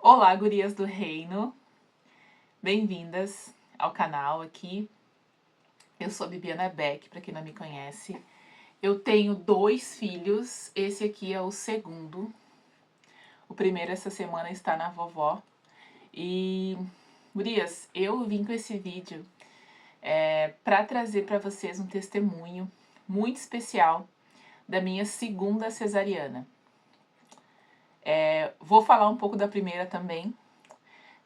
Olá, gurias do reino, bem-vindas ao canal aqui. Eu sou a Bibiana Beck, para quem não me conhece. Eu tenho 2 filhos, esse aqui é o segundo. O primeiro essa semana está na vovó. E, gurias, eu vim com esse vídeo para trazer para vocês um testemunho muito especial da minha segunda cesariana. Vou falar um pouco da primeira também.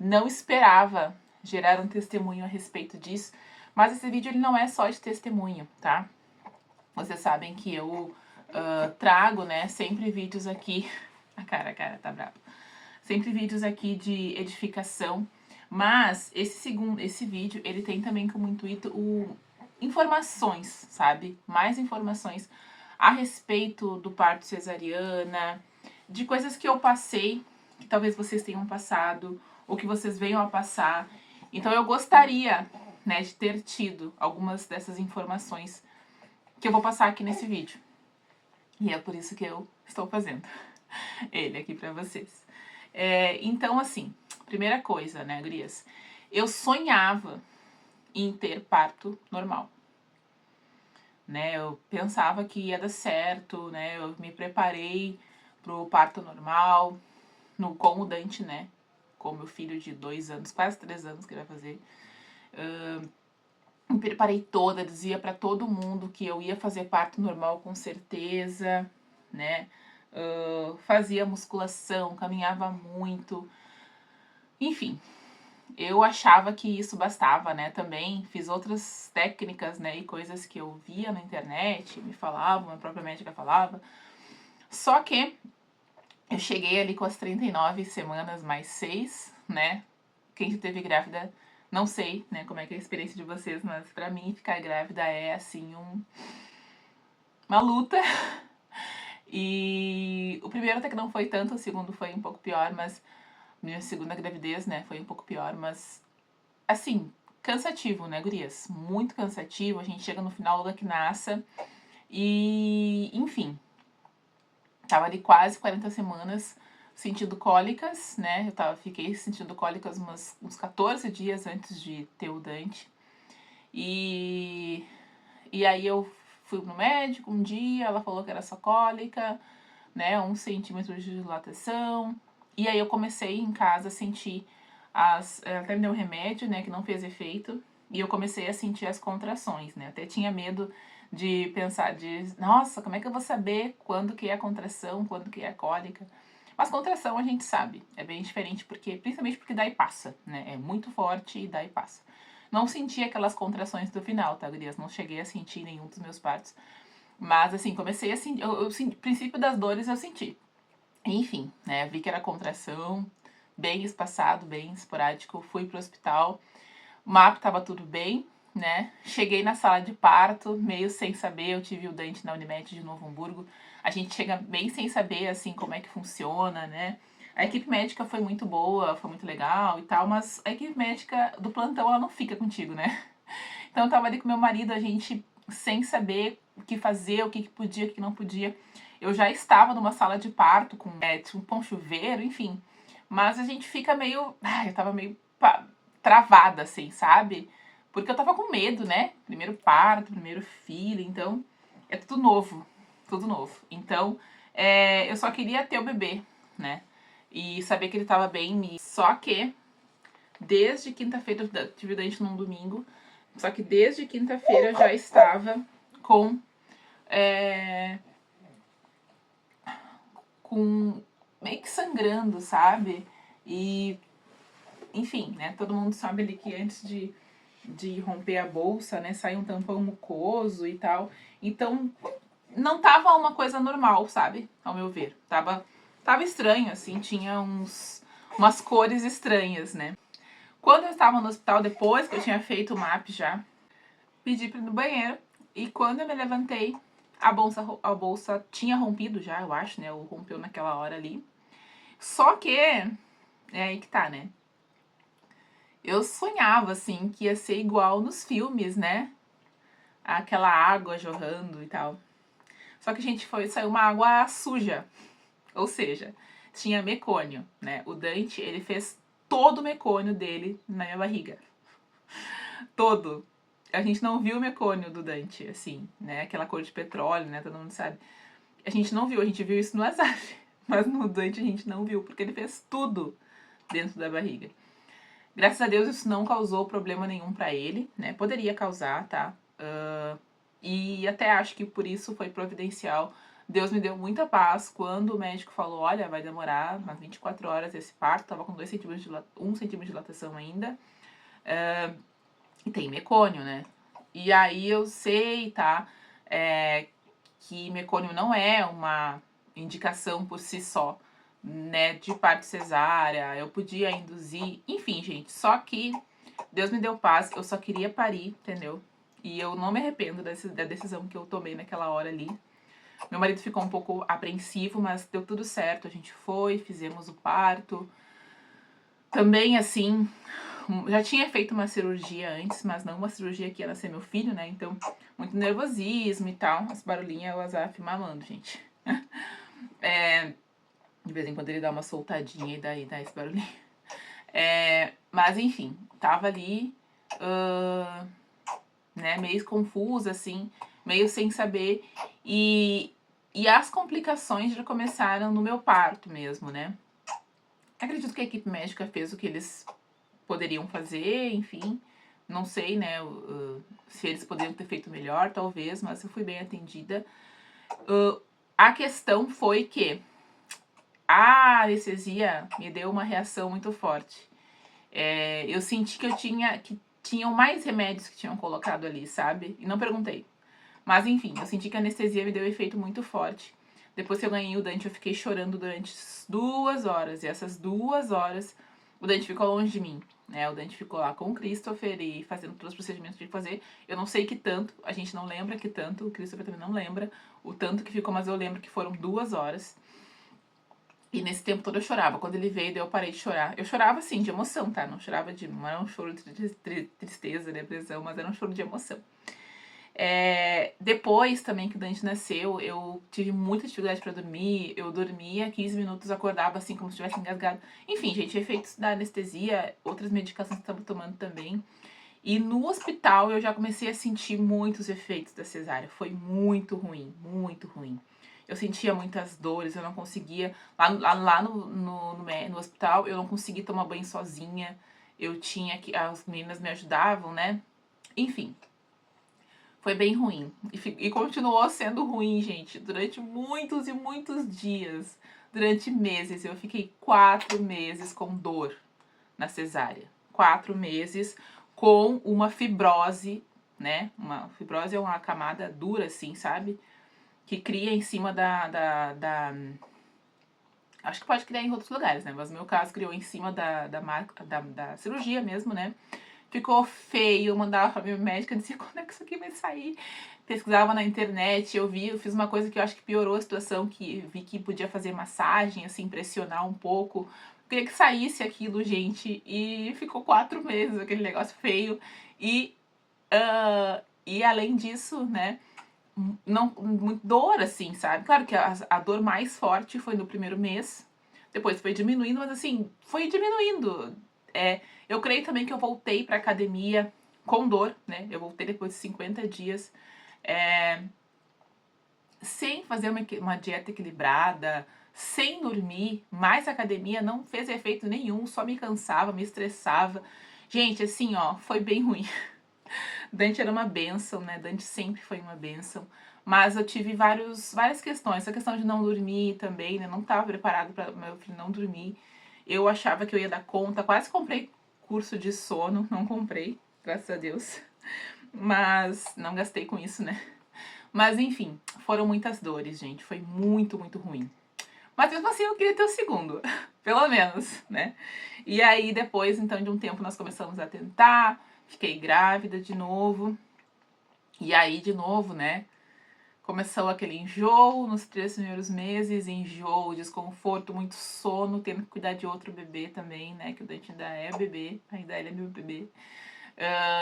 Não esperava gerar um testemunho a respeito disso, mas esse vídeo ele não é só de testemunho, tá? Vocês sabem que eu trago, né, sempre vídeos aqui... A cara tá brava. Sempre vídeos aqui de edificação, mas esse vídeo, ele tem também como intuito informações, sabe? Mais informações a respeito do parto cesariana, de coisas que eu passei, que talvez vocês tenham passado, ou que vocês venham a passar. Então eu gostaria, né, de ter tido algumas dessas informações que eu vou passar aqui nesse vídeo. E é por isso que eu estou fazendo ele aqui pra vocês. Então, assim, primeira coisa, né, gurias? Eu sonhava em ter parto normal. Né, eu pensava que ia dar certo, né, eu me preparei pro parto normal, com o Dante, né, com meu filho de 2 anos, quase 3 anos que ele vai fazer. Me preparei toda, dizia pra todo mundo que eu ia fazer parto normal com certeza, né, fazia musculação, caminhava muito, enfim, eu achava que isso bastava, né, também fiz outras técnicas, né, e coisas que eu via na internet, me falavam, a própria médica falava, só que eu cheguei ali com as 39 semanas mais 6, né, quem já teve grávida, não sei, né, como é que é a experiência de vocês, mas pra mim ficar grávida é, assim, uma luta. E o primeiro até que não foi tanto, o segundo foi um pouco pior, mas minha segunda gravidez, né, foi um pouco pior, mas assim, cansativo, né, gurias? Muito cansativo, a gente chega no final da quinasa e, enfim, tava ali quase 40 semanas sentindo cólicas, né, fiquei sentindo cólicas uns 14 dias antes de ter o Dante, e aí eu fui no médico um dia, ela falou que era só cólica, né, 1 centímetro de dilatação, e aí eu comecei em casa a sentir até me deu um remédio, né, que não fez efeito, e eu comecei a sentir as contrações, né, até tinha medo de pensar, nossa, como é que eu vou saber quando que é a contração, quando que é a cólica? Mas contração a gente sabe, é bem diferente, principalmente porque dá e passa, né, é muito forte e dá e passa. Não senti aquelas contrações do final, tá, gurias? Não cheguei a sentir nenhum dos meus partos. Mas, assim, comecei a sentir... O princípio das dores eu senti. Enfim, né? Vi que era contração, bem espaçado, bem esporádico. Fui pro hospital. O MAP tava tudo bem, né? Cheguei na sala de parto, meio sem saber. Eu tive o Dante na Unimed de Novo Hamburgo. A gente chega bem sem saber, assim, como é que funciona, né? A equipe médica foi muito boa, foi muito legal e tal, mas a equipe médica do plantão, ela não fica contigo, né? Então eu tava ali com meu marido, a gente sem saber o que fazer, o que podia, o que não podia. Eu já estava numa sala de parto com um chuveiro, enfim. Mas a gente fica meio... eu tava meio travada, assim, sabe? Porque eu tava com medo, né? Primeiro parto, primeiro filho, então é tudo novo. Tudo novo. Então, eu só queria ter o bebê, né? E saber que ele tava bem. Só que, desde quinta-feira, eu tive o Dante num domingo, só que desde quinta-feira eu já estava com meio que sangrando, sabe? E, enfim, né? Todo mundo sabe ali que antes de romper a bolsa, né? Sai um tampão mucoso e tal. Então, não tava uma coisa normal, sabe? Ao meu ver. Tava estranho, assim. Tinha umas cores estranhas, né? Quando eu estava no hospital, depois que eu tinha feito o MAP já, pedi pra ir no banheiro. E quando eu me levantei, a bolsa tinha rompido já, eu acho, né? Ou rompeu naquela hora ali. Só que, é aí que tá, né? Eu sonhava, assim, que ia ser igual nos filmes, né? Aquela água jorrando e tal. Só que, gente, saiu uma água suja. Ou seja, tinha mecônio, né? O Dante, ele fez todo o mecônio dele na minha barriga. Todo. A gente não viu o mecônio do Dante, assim, né? Aquela cor de petróleo, né? Todo mundo sabe. A gente não viu, a gente viu isso no Azaf. Mas no Dante a gente não viu, porque ele fez tudo dentro da barriga. Graças a Deus isso não causou problema nenhum pra ele, né? Poderia causar, tá? E até acho que por isso foi providencial. Deus me deu muita paz quando o médico falou, olha, vai demorar umas 24 horas esse parto. Tava com 1 centímetro de dilatação ainda. E tem mecônio, né? E aí eu sei, tá? Que mecônio não é uma indicação por si só, né? De parto cesárea, eu podia induzir, enfim, gente. Só que Deus me deu paz, eu só queria parir, entendeu? E eu não me arrependo da decisão que eu tomei naquela hora ali. Meu marido ficou um pouco apreensivo, mas deu tudo certo. A gente foi, fizemos o parto. Também, assim, já tinha feito uma cirurgia antes, mas não uma cirurgia que ia nascer meu filho, né? Então, muito nervosismo e tal. Esse barulhinho é o Azaf mamando, gente. De vez em quando ele dá uma soltadinha e daí dá esse barulhinho. Mas, enfim, tava ali, né, meio confusa, assim, meio sem saber. E as complicações já começaram no meu parto mesmo, né? Acredito que a equipe médica fez o que eles poderiam fazer, enfim. Não sei, né, se eles poderiam ter feito melhor, talvez, mas eu fui bem atendida. A questão foi que a anestesia me deu uma reação muito forte. Eu senti que tinham mais remédios que tinham colocado ali, sabe? E não perguntei. Mas enfim, eu senti que a anestesia me deu um efeito muito forte. Depois que eu ganhei o Dante, eu fiquei chorando durante 2 horas. E essas 2 horas, o Dante ficou longe de mim, né? O Dante ficou lá com o Christopher e fazendo todos os procedimentos que tinha que fazer. Eu não sei que tanto, a gente não lembra que tanto, o Christopher também não lembra o tanto que ficou, mas eu lembro que foram 2 horas. E nesse tempo todo eu chorava. Quando ele veio, daí eu parei de chorar. Eu chorava, assim, de emoção, tá? Não chorava não era um choro de tristeza, depressão, mas era um choro de emoção. Depois também que o Dante nasceu, eu tive muita dificuldade pra dormir. Eu dormia 15 minutos, acordava assim como se tivesse engasgado. Enfim, gente, efeitos da anestesia, outras medicações que eu tava tomando também. E no hospital eu já comecei a sentir muitos efeitos da cesárea. Foi muito ruim, muito ruim. Eu sentia muitas dores, eu não conseguia. Lá no hospital, eu não conseguia tomar banho sozinha. Eu tinha que. As meninas me ajudavam, né? Enfim. Foi bem ruim. E continuou sendo ruim, gente, durante muitos e muitos dias. Durante meses. Eu fiquei 4 meses com dor na cesárea. 4 meses com uma fibrose, né? Uma fibrose é uma camada dura, assim, sabe? Que cria em cima acho que pode criar em outros lugares, né? Mas no meu caso criou em cima da cirurgia mesmo, né? Ficou feio, eu mandava pra minha médica, dizia, quando é que isso aqui vai sair? Pesquisava na internet, eu fiz uma coisa que eu acho que piorou a situação, que vi que podia fazer massagem, assim, pressionar um pouco. Eu queria que saísse aquilo, gente, e ficou 4 meses aquele negócio feio. E além disso, né, não, muito dor, assim, sabe? Claro que a dor mais forte foi no primeiro mês, depois foi diminuindo, mas assim, foi diminuindo. Eu creio também que eu voltei pra academia com dor, né? Eu voltei depois de 50 dias, sem fazer uma dieta equilibrada, sem dormir, mais academia não fez efeito nenhum, só me cansava, me estressava. Gente, assim, ó, foi bem ruim. Dante era uma bênção, né? Dante sempre foi uma bênção. Mas eu tive várias questões. Essa questão de não dormir também, né? Não estava preparado para meu filho não dormir. Eu achava que eu ia dar conta. Quase comprei curso de sono. Não comprei, graças a Deus. Mas não gastei com isso, né? Mas enfim, foram muitas dores, gente. Foi muito, muito ruim. Mas mesmo assim eu queria ter o segundo. Pelo menos, né? E aí depois, então, de um tempo nós começamos a tentar. Fiquei grávida de novo. E aí, de novo, né? Começou aquele enjoo nos 3 primeiros meses, enjoo, desconforto, muito sono, tendo que cuidar de outro bebê também, né? Que o Dante ainda é bebê, ainda ele é meu bebê.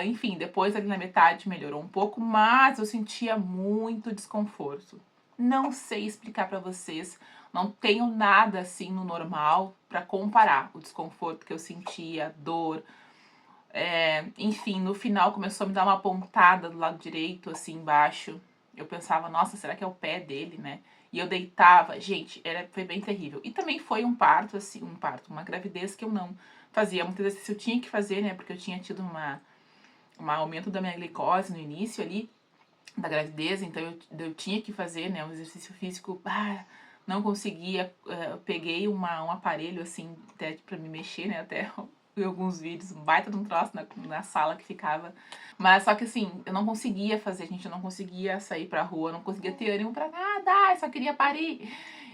Enfim, depois ali na metade melhorou um pouco, mas eu sentia muito desconforto. Não sei explicar pra vocês, não tenho nada assim no normal pra comparar o desconforto que eu sentia, a dor. Enfim, no final começou a me dar uma pontada do lado direito, assim, embaixo. Eu pensava, nossa, será que é o pé dele, né? E eu deitava, gente, foi bem terrível. E também foi um parto, assim, uma gravidez que eu não fazia. Muitas vezes eu tinha que fazer, né? Porque eu tinha tido um aumento da minha glicose no início ali, da gravidez, então eu tinha que fazer, né? Um exercício físico, não conseguia. Eu peguei um aparelho, assim, até pra me mexer, né? Até vi alguns vídeos, um baita de um troço na sala que ficava. Mas só que assim, eu não conseguia fazer, gente, eu não conseguia sair pra rua, eu não conseguia ter ânimo pra nada, eu só queria parir.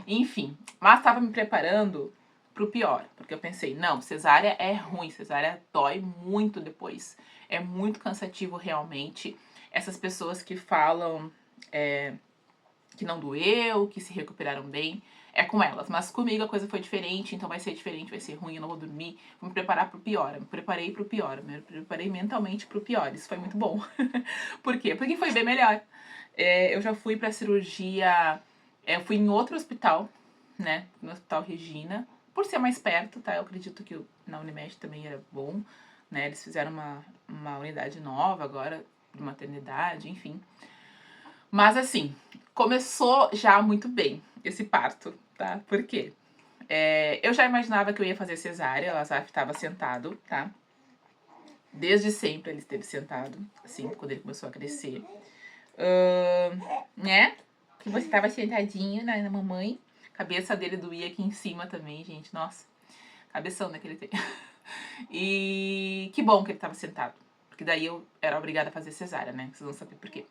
Enfim, mas tava me preparando pro pior, porque eu pensei, não, cesárea é ruim, cesárea dói muito depois, é muito cansativo realmente. Essas pessoas que falam que não doeu, que se recuperaram bem, é com elas. Mas comigo a coisa foi diferente, então vai ser diferente, vai ser ruim, eu não vou dormir. Vou me preparar pro pior, eu me preparei pro pior, eu me preparei mentalmente pro pior. Isso foi muito bom. Por quê? Porque foi bem melhor. Eu já fui pra cirurgia, eu fui em outro hospital, né, no Hospital Regina, por ser mais perto, tá? Eu acredito que na Unimed também era bom, né? Eles fizeram uma unidade nova agora, de maternidade, enfim. Mas assim, começou já muito bem esse parto, tá? Por quê? Eu já imaginava que eu ia fazer cesárea, o Azaf estava sentado, tá? Desde sempre ele esteve sentado, assim, quando ele começou a crescer. Né? Que você estava sentadinho na mamãe. A cabeça dele doía aqui em cima também, gente. Nossa, cabeção, né, que ele tem. E que bom que ele estava sentado. Porque daí eu era obrigada a fazer cesárea, né? Vocês vão saber por quê.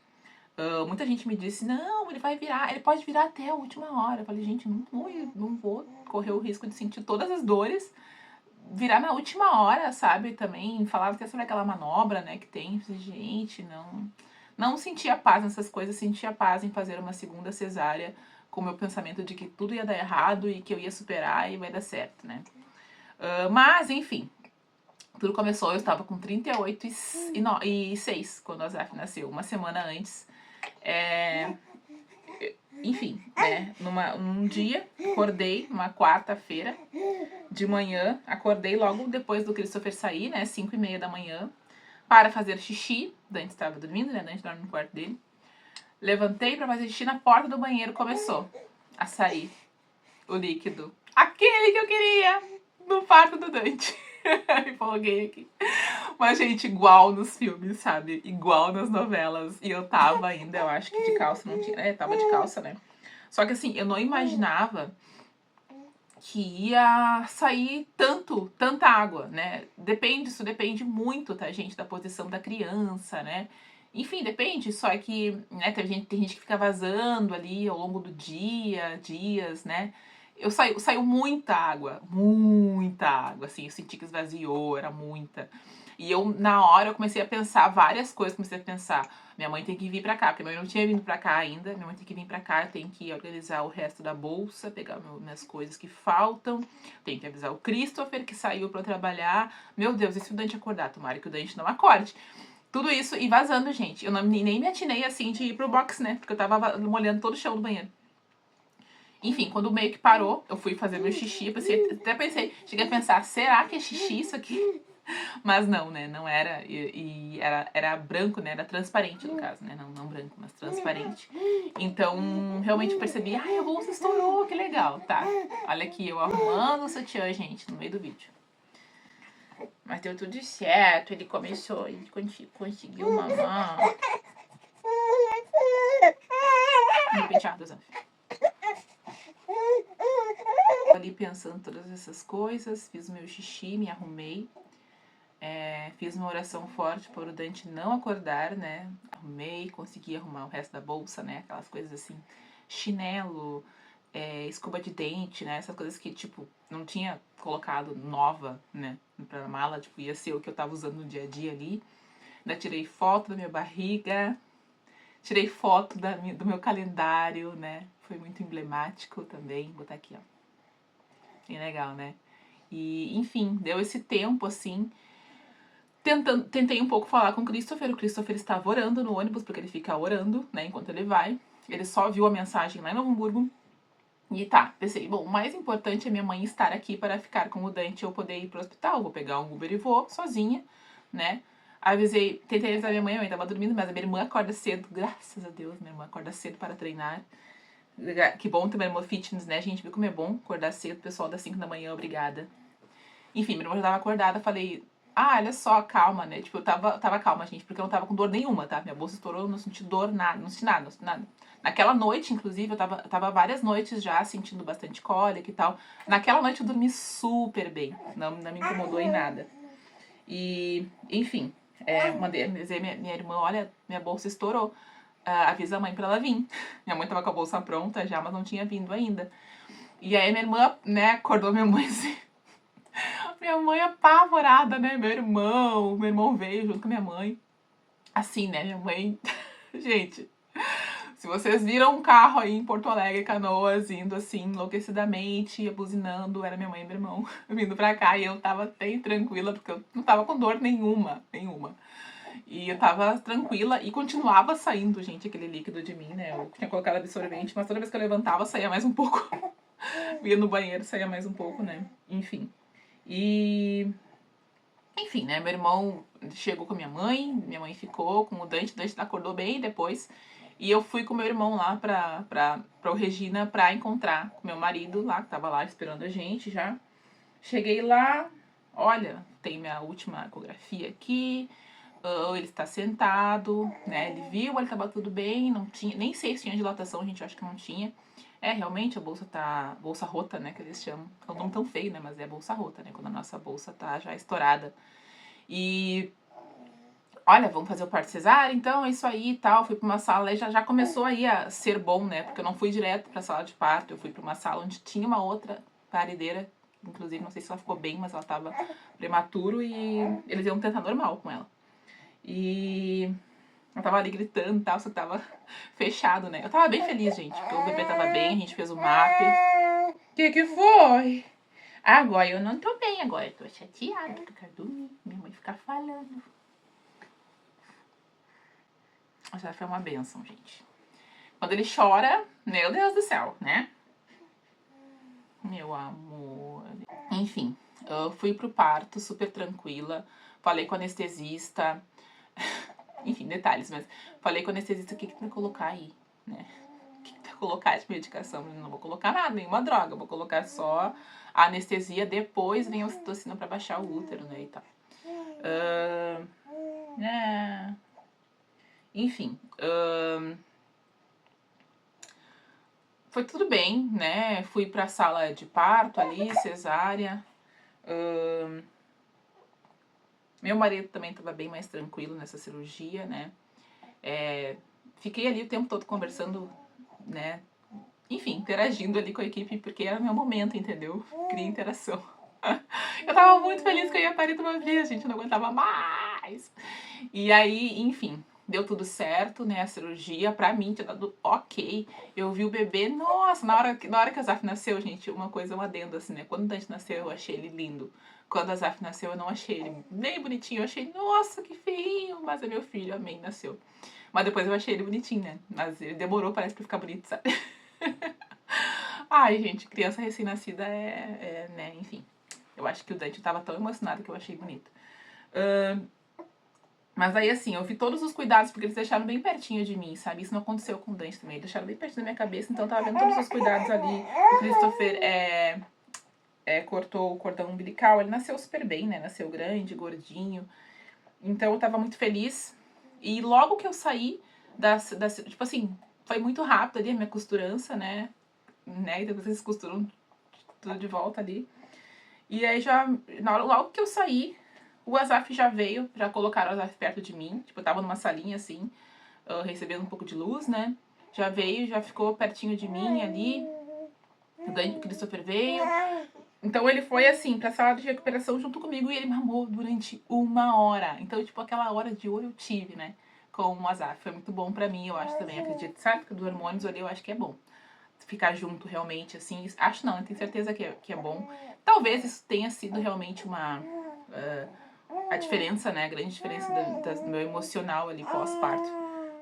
Muita gente me disse, não, ele vai virar, ele pode virar até a última hora. Eu falei, gente, não vou correr o risco de sentir todas as dores, virar na última hora, sabe? Também falava até sobre aquela manobra, né, que tem. Eu falei, gente, não sentia paz nessas coisas, sentia paz em fazer uma segunda cesárea, com o meu pensamento de que tudo ia dar errado e que eu ia superar e vai dar certo, né? Mas, enfim, tudo começou, eu estava com 38 e 6 quando a Azaf nasceu, uma semana antes. Enfim, né, num dia, acordei, numa quarta-feira, de manhã, acordei logo depois do Christopher sair, né, 5:30 da manhã, para fazer xixi. Dante estava dormindo, né, Dante dorme no quarto dele. Levantei para fazer xixi, na porta do banheiro começou a sair o líquido. Aquele que eu queria no parto do Dante. Empolguei aqui. Mas, gente, igual nos filmes, sabe? Igual nas novelas. E eu tava ainda, eu acho que de calça, não tinha. Tava de calça, né? Só que assim, eu não imaginava que ia sair tanta água, né? Isso depende muito, tá, gente, da posição da criança, né? Enfim, depende, só que, né, tem gente que fica vazando ali ao longo do dias, né? Saiu muita água, assim, eu senti que esvaziou, era muita. E na hora, eu comecei a pensar várias coisas, comecei a pensar, minha mãe tem que vir pra cá, porque minha mãe não tinha vindo pra cá ainda, minha mãe tem que vir pra cá, eu tenho que organizar o resto da bolsa, pegar minhas coisas que faltam, tenho que avisar o Christopher, que saiu pra trabalhar. Meu Deus, e se o Dante acordar? Tomara que o Dante não acorde. Tudo isso e vazando, gente. Eu nem me atinei, assim, de ir pro box, né, porque eu tava molhando todo o chão do banheiro. Enfim, quando meio que parou, eu fui fazer meu xixi, eu cheguei a pensar, será que é xixi isso aqui? Mas não, né, não era, e era branco, né, era transparente no caso, né, não branco, mas transparente. Então, realmente percebi, ai, a bolsa estourou, que legal, tá. Olha aqui, eu arrumando o sutiã, gente, no meio do vídeo. Mas deu tudo certo, ele conseguiu mamar. Meu penteado, Zanf. Ali pensando todas essas coisas, fiz meu xixi, me arrumei, fiz uma oração forte para o Dante não acordar, né, arrumei, consegui arrumar o resto da bolsa, né, aquelas coisas assim, chinelo, escova de dente, né, essas coisas que, tipo, não tinha colocado nova, né, pra mala, tipo, ia ser o que eu tava usando no dia a dia ali. Ainda tirei foto da minha barriga, tirei foto do meu calendário, né, foi muito emblemático também, vou botar aqui, ó. Bem legal, né? E, enfim, deu esse tempo, assim. Tentei um pouco falar com o Christopher estava orando no ônibus, porque ele fica orando, né, enquanto ele vai. Ele só viu a mensagem lá em Novo Hamburgo. E tá, pensei, bom, o mais importante é minha mãe estar aqui para ficar com o Dante e eu poder ir pro hospital. Vou pegar um Uber e vou sozinha, né? Avisei, tentei avisar minha mãe tava dormindo, mas a minha irmã acorda cedo, graças a Deus, minha irmã acorda cedo para treinar. Que bom ter minha irmã fitness, né, gente? Viu como é bom acordar cedo, pessoal das 5 da manhã, obrigada. Enfim, minha irmã já tava acordada, falei, olha só, calma, né? Tipo, eu tava calma, gente, porque eu não tava com dor nenhuma, tá? Minha bolsa estourou, não senti dor, nada, não senti nada, não senti nada. Naquela noite, inclusive, eu tava várias noites já sentindo bastante cólica e tal. Naquela noite eu dormi super bem, não me incomodou em nada. E, enfim, avisei minha irmã, olha, minha bolsa estourou. Avisa a mãe pra ela vir. Minha mãe tava com a bolsa pronta já, mas não tinha vindo ainda. E aí minha irmã, né, acordou minha mãe assim. Minha mãe apavorada, né? Meu irmão veio junto com a minha mãe. Assim, né? Minha mãe. Gente, se vocês viram um carro aí em Porto Alegre, Canoas, indo assim, enlouquecidamente, buzinando, era minha mãe e meu irmão vindo pra cá. E eu tava bem tranquila, porque eu não tava com dor nenhuma. E eu tava tranquila e continuava saindo, gente, aquele líquido de mim, né? Eu tinha colocado absorvente, mas toda vez que eu levantava, saía mais um pouco. Ia no banheiro, saía mais um pouco, né? Enfim. Enfim, né? Meu irmão chegou com minha mãe ficou com o Dante acordou bem depois. E eu fui com meu irmão lá pra Regina pra encontrar com meu marido lá, que tava lá esperando a gente já. Cheguei lá, olha, tem minha última ecografia aqui. Ele está sentado, né? Ele viu, ele tava tudo bem, não tinha, nem sei se tinha dilatação, gente, eu acho que não tinha. Realmente a bolsa tá, bolsa rota, né, que eles chamam. É um nome tão feio, né, mas é bolsa rota, né, quando a nossa bolsa tá já estourada. E, olha, vamos fazer o parto cesárea, então, é isso aí e tal. Fui pra uma sala e já começou aí a ser bom, né, porque eu não fui direto pra sala de parto, eu fui pra uma sala onde tinha uma outra parideira, inclusive, não sei se ela ficou bem, mas ela tava prematuro e eles iam tentar normal com ela. E eu tava ali gritando e tal, só que tava fechado, né? Eu tava bem feliz, gente, porque o bebê tava bem, a gente fez o MAP. Que foi? Agora eu não tô bem, agora eu tô chateada, porque eu quero dormir, minha mãe fica falando. Já foi uma benção, gente. Quando ele chora, meu Deus do céu, né? Meu amor. Enfim, eu fui pro parto super tranquila, falei com a anestesista. Enfim, detalhes, mas falei com o anestesista o que vai colocar aí, né? O que vai colocar de medicação? Eu não vou colocar nada, nenhuma droga, vou colocar só a anestesia, depois vem a ocitocina pra baixar o útero, né, e tal. Enfim, foi tudo bem, né? Fui pra sala de parto ali, cesárea. Meu marido também estava bem mais tranquilo nessa cirurgia, né? Fiquei ali o tempo todo conversando, né? Enfim, interagindo ali com a equipe, porque era meu momento, entendeu? Cria interação. Eu tava muito feliz que eu ia parir de uma vez, gente, eu não aguentava mais. E aí, enfim, deu tudo certo, né? A cirurgia, pra mim, tinha dado ok. Eu vi o bebê, nossa, na hora que a Zaf nasceu, gente, uma coisa, um adendo, assim, né? Quando o Dante nasceu, eu achei ele lindo. Quando a Zaf nasceu, eu não achei ele nem bonitinho. Eu achei, nossa, que feinho. Mas é meu filho, amém, nasceu. Mas depois eu achei ele bonitinho, né? Mas ele demorou, parece, pra ficar bonito, sabe? Ai, gente, criança recém-nascida né, enfim. Eu acho que o Dante tava tão emocionado que eu achei bonito. Mas aí, assim, eu vi todos os cuidados, porque eles deixaram bem pertinho de mim, sabe? Isso não aconteceu com o Dante também. Eles deixaram bem pertinho da minha cabeça, então eu tava vendo todos os cuidados ali. O Christopher cortou o cordão umbilical, ele nasceu super bem, né? Nasceu grande, gordinho. Então eu tava muito feliz. E logo que eu saí tipo assim, foi muito rápido ali a minha costurança, né? E depois eles costuram tudo de volta ali. E aí logo que eu saí, o Azaf já veio, já colocaram o Azaf perto de mim. Tipo, eu tava numa salinha assim, recebendo um pouco de luz, né? Já veio, já ficou pertinho de mim ali. O Christopher veio. Então ele foi assim, pra sala de recuperação junto comigo e ele mamou durante 1 hora. Então, tipo, aquela hora de ouro eu tive, né? Com o Azaf. Foi muito bom pra mim, eu acho também. Acredito, sabe? Porque dos hormônios ali eu acho que é bom. Ficar junto realmente, assim. Acho não, eu tenho certeza que é bom. Talvez isso tenha sido realmente a diferença, né? A grande diferença do meu emocional ali pós-parto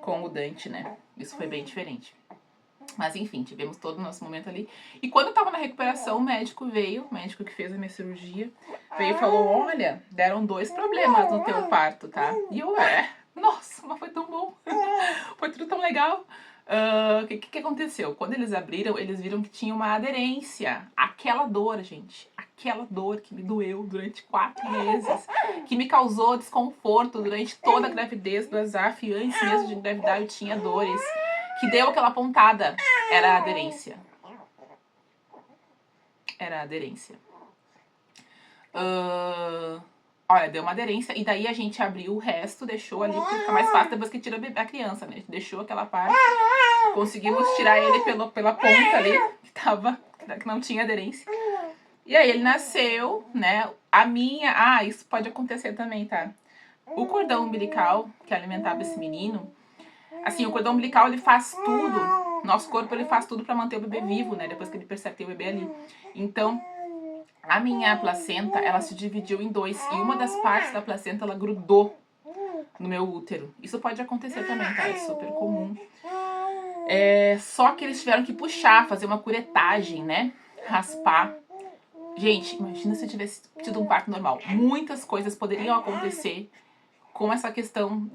com o Dante, né? Isso foi bem diferente. Mas enfim, tivemos todo o nosso momento ali. E quando eu tava na recuperação, o médico veio, o médico que fez a minha cirurgia, veio e falou, olha, deram 2 problemas no teu parto, tá? E eu, nossa, mas foi tão bom. Foi tudo tão legal. O que aconteceu? Quando eles abriram, eles viram que tinha uma aderência. Aquela dor, gente. Aquela dor que me doeu durante 4 meses. Que me causou desconforto durante toda a gravidez do Azaf. Antes mesmo de engravidar, eu tinha dores. Que deu aquela pontada. Era a aderência. Era a aderência. Olha, deu uma aderência. E daí a gente abriu o resto, deixou ali, porque fica mais fácil depois que tira a criança, né? A gente deixou aquela parte. Conseguimos tirar ele pela ponta ali, que não tinha aderência. E aí ele nasceu, né? Isso pode acontecer também, tá? O cordão umbilical que alimentava esse menino, assim, o cordão umbilical ele faz tudo, nosso corpo ele faz tudo pra manter o bebê vivo, né? Depois que ele percebe que tem o bebê ali. Então, a minha placenta, ela se dividiu em 2 e uma das partes da placenta, ela grudou no meu útero. Isso pode acontecer também, tá? É super comum. Só que eles tiveram que puxar, fazer uma curetagem, né? Raspar. Gente, imagina se eu tivesse tido um parto normal. Muitas coisas poderiam acontecer com essa questão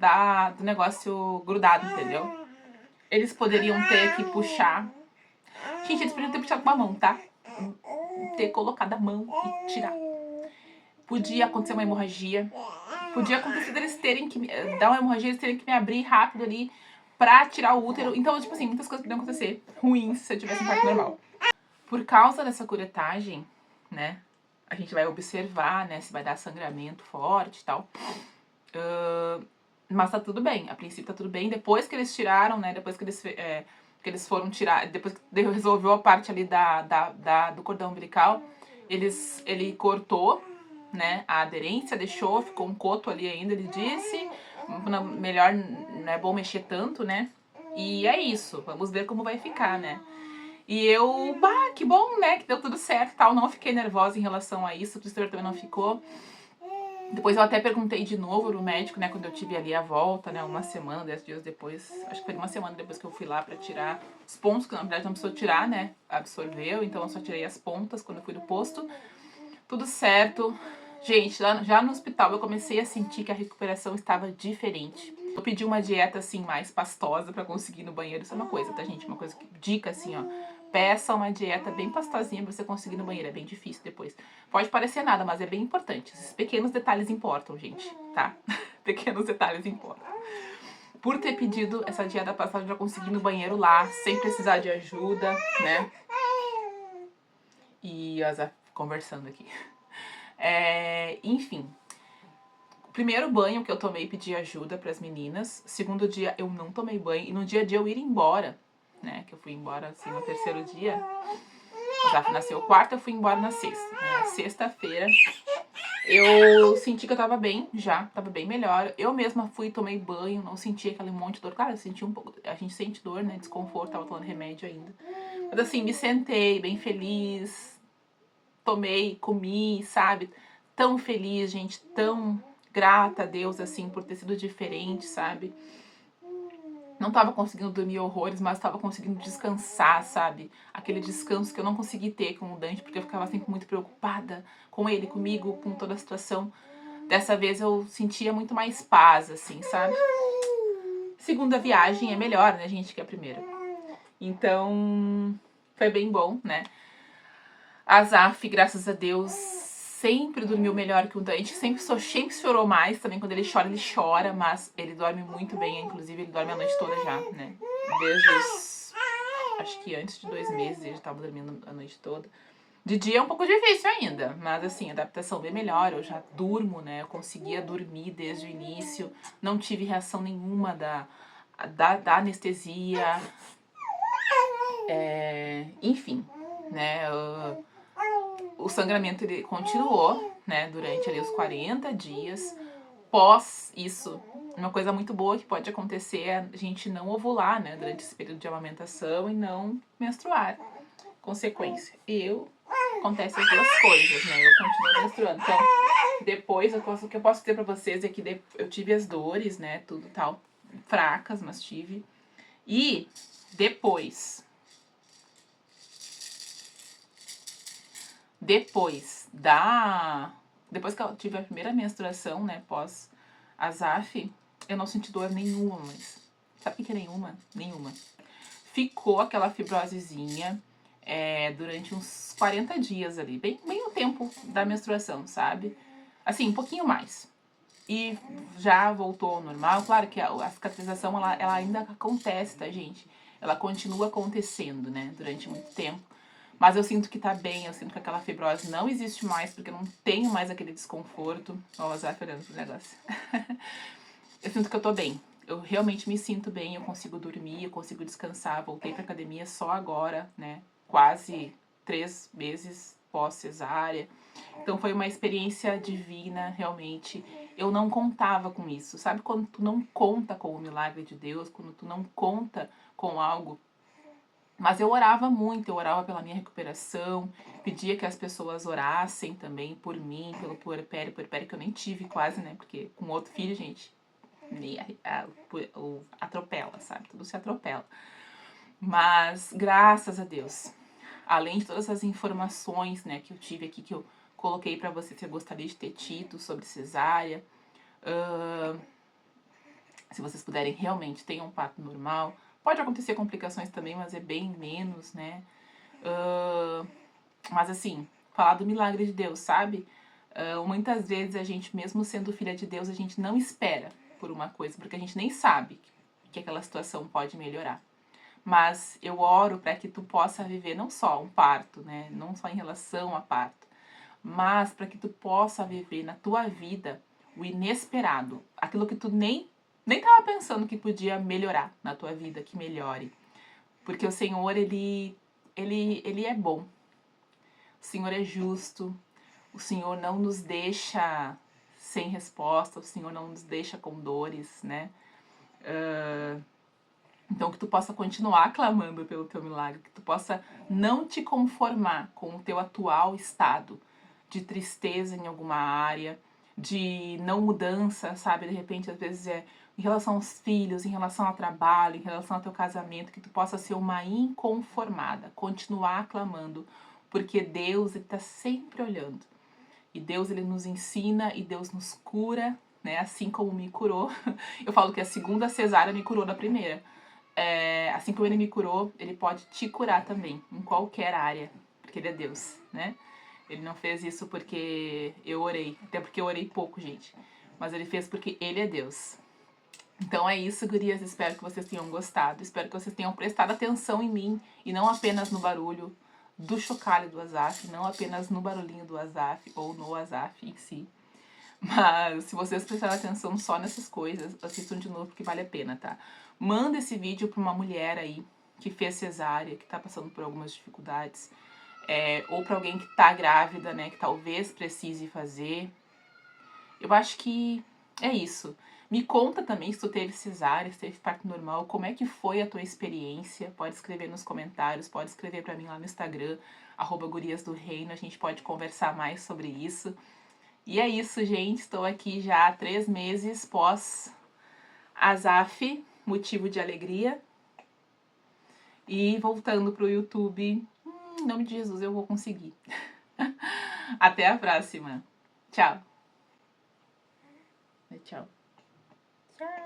do negócio grudado, entendeu? Eles poderiam ter que puxar. Gente, eles poderiam ter puxado com a mão, tá? Ter colocado a mão e tirar. Podia acontecer uma hemorragia. Podia acontecer deles terem que dar uma hemorragia, eles terem que me abrir rápido ali pra tirar o útero. Então, tipo assim, muitas coisas poderiam acontecer ruins se eu tivesse um parto normal. Por causa dessa curetagem, né, a gente vai observar, né, se vai dar sangramento forte e tal. Mas tá tudo bem, a princípio tá tudo bem. Depois que eles tiraram, né, depois que eles foram tirar, depois que resolveu a parte ali do cordão umbilical, ele cortou, né, a aderência, deixou, ficou um coto ali ainda, ele disse, melhor, não é bom mexer tanto, né, e é isso, vamos ver como vai ficar, né. E eu, que bom, né, que deu tudo certo e tal, não fiquei nervosa em relação a isso, o Christopher também não ficou. Depois eu até perguntei de novo no médico, né, quando eu tive ali a volta, né, uma semana, 10 dias depois, acho que foi uma semana depois que eu fui lá pra tirar os pontos, que na verdade não precisou tirar, né, absorveu, então eu só tirei as pontas quando eu fui do posto. Tudo certo. Gente, já no hospital eu comecei a sentir que a recuperação estava diferente. Eu pedi uma dieta, assim, mais pastosa pra conseguir ir no banheiro, isso é uma coisa, tá, gente? Uma coisa que, dica, assim, ó. Peça uma dieta bem pastosinha pra você conseguir ir no banheiro, é bem difícil depois. Pode parecer nada, mas é bem importante. Esses pequenos detalhes importam, gente, tá? Pequenos detalhes importam. Por ter pedido essa dieta pastosa pra conseguir ir no banheiro lá, sem precisar de ajuda, né? E a Zá conversando aqui. Enfim, primeiro banho que eu tomei, pedi ajuda pras meninas. Segundo dia eu não tomei banho. E no dia a dia eu ir embora, né, que eu fui embora assim no terceiro dia. O Zaf nasceu quarta, eu fui embora na sexta, né? Sexta-feira eu senti que eu tava bem já, tava bem melhor. Eu mesma fui, tomei banho, não senti aquele monte de dor. Claro, eu senti um pouco, a gente sente dor, né, desconforto, tava tomando remédio ainda. Mas assim, me sentei bem feliz, tomei, comi, sabe? Tão feliz, gente, tão grata a Deus, assim, por ter sido diferente, sabe? Não tava conseguindo dormir horrores, mas tava conseguindo descansar, sabe? Aquele descanso que eu não consegui ter com o Dante, porque eu ficava sempre muito preocupada com ele, comigo, com toda a situação. Dessa vez eu sentia muito mais paz, assim, sabe? Segunda viagem é melhor, né, gente, que a primeira. Então, foi bem bom, né? A Zaf, graças a Deus, sempre dormiu melhor que o Dante, sempre chorou mais, também quando ele chora, mas ele dorme muito bem, inclusive ele dorme a noite toda já, né, desde acho que antes de 2 meses ele já tava dormindo a noite toda. De dia é um pouco difícil ainda, mas assim, a adaptação bem melhor, eu já durmo, né, eu conseguia dormir desde o início, não tive reação nenhuma da anestesia, enfim, né, o sangramento ele continuou, né, durante ali os 40 dias. Pós isso, uma coisa muito boa que pode acontecer é a gente não ovular, né, durante esse período de amamentação e não menstruar. Consequência, acontece as duas coisas, né, eu continuo menstruando. Então, depois, o que eu posso dizer pra vocês é que eu tive as dores, né, tudo tal, fracas, mas tive. E depois Depois que eu tive a primeira menstruação, né, pós Azaf, eu não senti dor nenhuma, mas sabe o que é nenhuma? Nenhuma. Ficou aquela fibrosezinha durante uns 40 dias ali, bem o tempo da menstruação, sabe? Assim, um pouquinho mais. E já voltou ao normal. Claro que a cicatrização, ela ainda acontece, tá, gente? Ela continua acontecendo, né, durante muito tempo. Mas eu sinto que tá bem, eu sinto que aquela fibrose não existe mais, porque eu não tenho mais aquele desconforto. Ó, o Azaf olhando pro negócio. Eu sinto que eu tô bem. Eu realmente me sinto bem, eu consigo dormir, eu consigo descansar. Voltei pra academia só agora, né? Quase 3 meses pós-cesárea. Então foi uma experiência divina, realmente. Eu não contava com isso. Sabe quando tu não conta com o milagre de Deus? Quando tu não conta com algo. Mas eu orava muito, eu orava pela minha recuperação, pedia que as pessoas orassem também por mim, pelo puerpério que eu nem tive quase, né? Porque com outro filho, gente, atropela, sabe? Tudo se atropela. Mas, graças a Deus, além de todas as informações, né, que eu tive aqui, que eu coloquei pra você que eu gostaria de ter tido sobre cesárea, se vocês puderem realmente tenham um parto normal. Pode acontecer complicações também, mas é bem menos, né? Mas assim, falar do milagre de Deus, sabe? Muitas vezes a gente, mesmo sendo filha de Deus, a gente não espera por uma coisa, porque a gente nem sabe que aquela situação pode melhorar. Mas eu oro para que tu possa viver não só um parto, né? Não só em relação a parto, mas para que tu possa viver na tua vida o inesperado, aquilo que tu nem tava pensando que podia melhorar na tua vida, que melhore. Porque o Senhor, ele é bom. O Senhor é justo. O Senhor não nos deixa sem resposta. O Senhor não nos deixa com dores, né? Então, que tu possa continuar clamando pelo teu milagre. Que tu possa não te conformar com o teu atual estado de tristeza em alguma área, de não mudança, sabe? De repente, às vezes em relação aos filhos, em relação ao trabalho, em relação ao teu casamento, que tu possa ser uma inconformada, continuar clamando, porque Deus está sempre olhando. E Deus, ele nos ensina e Deus nos cura, né? Assim como me curou. Eu falo que a segunda cesárea me curou da primeira. Assim como ele me curou, ele pode te curar também, em qualquer área, porque ele é Deus, né? Ele não fez isso porque eu orei, até porque eu orei pouco, gente. Mas ele fez porque ele é Deus. Então é isso, gurias. Espero que vocês tenham gostado. Espero que vocês tenham prestado atenção em mim e não apenas no barulho do chocalho do Azaf, não apenas no barulhinho do Azaf ou no Azaf em si. Mas se vocês prestarem atenção só nessas coisas, assistam de novo porque vale a pena, tá? Manda esse vídeo pra uma mulher aí que fez cesárea, que tá passando por algumas dificuldades. Ou pra alguém que tá grávida, né? Que talvez precise fazer. Eu acho que é isso. Me conta também se tu teve cesárea, se teve parto normal, como é que foi a tua experiência. Pode escrever nos comentários, pode escrever pra mim lá no Instagram, @guriasdoreino, a gente pode conversar mais sobre isso. E é isso, gente. Estou aqui já há 3 meses pós Azaf, motivo de alegria. E voltando pro YouTube, em nome de Jesus eu vou conseguir. Até a próxima. Tchau. Tchau. Tchau.